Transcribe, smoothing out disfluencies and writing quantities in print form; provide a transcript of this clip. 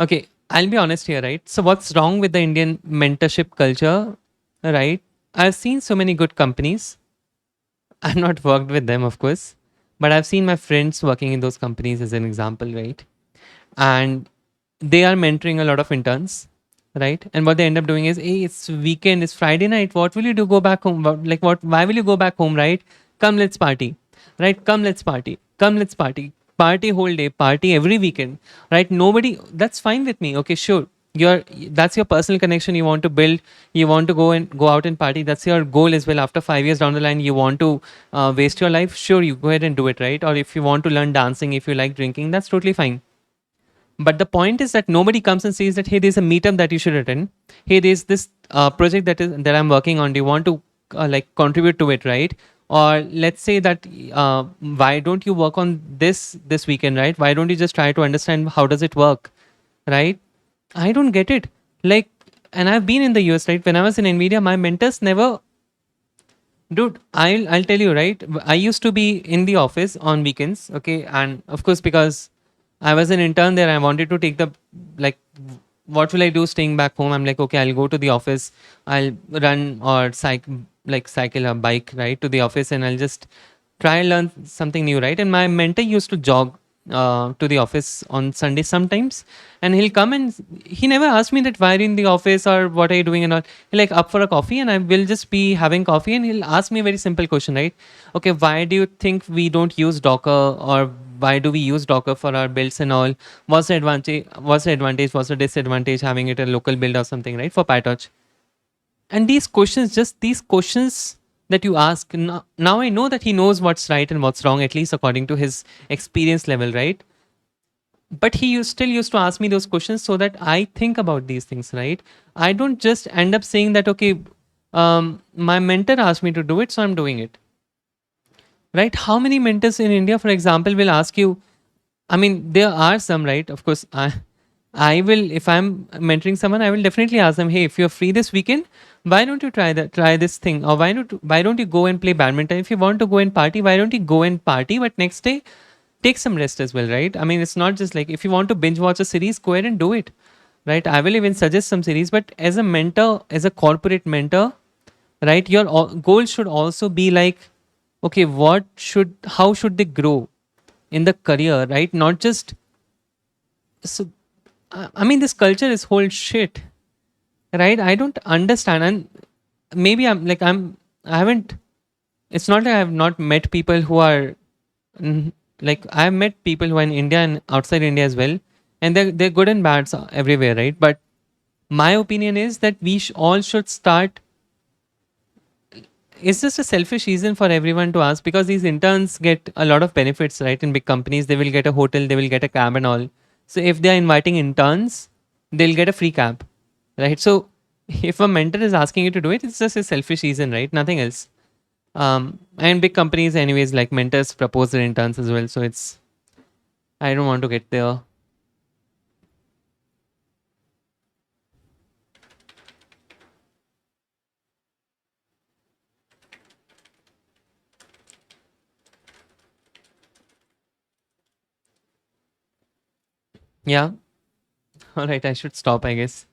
Okay, I'll be honest here, right? So what's wrong with the Indian mentorship culture, right? I've seen so many good companies. I've not worked with them, of course, but I've seen my friends working in those companies as an example, right? And they are mentoring a lot of interns, right? And what they end up doing is, hey, it's weekend, it's Friday night. What will you do? Go back home? Like what? Why will you go back home, right? Come, let's party, right? Come, let's party. Come, let's party. Party whole day, party every weekend, right? Nobody. That's fine with me. Okay, sure. Your That's your personal connection you want to build. You want to go out and party. That's your goal as well. After 5 years down the line, you want to waste your life. Sure, you go ahead and do it, right? Or if you want to learn dancing, if you like drinking, that's totally fine. But the point is that nobody comes and says that, hey, there's a meetup that you should attend. Hey, there's this project that I'm working on. Do you want to like contribute to it, right? Or let's say that why don't you work on this weekend, right? Why don't you just try to understand how does it work, right? I don't get it. Like, and I've been in the US, right? When I was in Nvidia, my mentors never. Dude, I'll tell you, right? I used to be in the office on weekends, okay, and of course because I was an intern there, I wanted to take the like, what will I do staying back home? I'm like, okay, I'll go to the office, I'll run or cycle or bike right to the office, and I'll just try and learn something new, right? And my mentor used to jog to the office on Sunday sometimes, and he'll come and he never asked me that why are you in the office or what are you doing and all. He'll like up for a coffee, and I will just be having coffee, and he'll ask me a very simple question, right? Okay, why do you think we don't use Docker, or why do we use Docker for our builds and all? What's the advantage? What's the advantage? What's the disadvantage having it a local build or something, right? For PyTorch. And these questions, just these questions that you ask, now I know that he knows what's right and what's wrong, at least according to his experience level, right? But still used to ask me those questions so that I think about these things, right? I don't just end up saying that, okay, my mentor asked me to do it, so I'm doing it, right? How many mentors in India, for example, will ask you, I mean, there are some, right? Of course, I will, if I'm mentoring someone, I will definitely ask them, hey, if you're free this weekend, why don't you try this thing? Or why don't you go and play badminton? If you want to go and party, why don't you go and party? But next day, take some rest as well, right? I mean, it's not just like if you want to binge watch a series, go ahead and do it, right? I will even suggest some series, but as a mentor, as a corporate mentor, right, your goal should also be like, okay, how should they grow in the career, right? Not just so. I mean, this culture is whole shit, right? I don't understand, and maybe I haven't. It's not that I have not met people who are like I've met people who are in India and outside India as well, and they're good and bad everywhere, right? But my opinion is that we all should start. It's just a selfish reason for everyone to ask because these interns get a lot of benefits, right? In big companies, they will get a hotel, they will get a cab and all. So if they are inviting interns, they'll get a free cab, right? So if a mentor is asking you to do it, it's just a selfish reason, right? Nothing else. And big companies, anyways, like mentors propose their interns as well. So I don't want to get there. Yeah. All right. I should stop, I guess.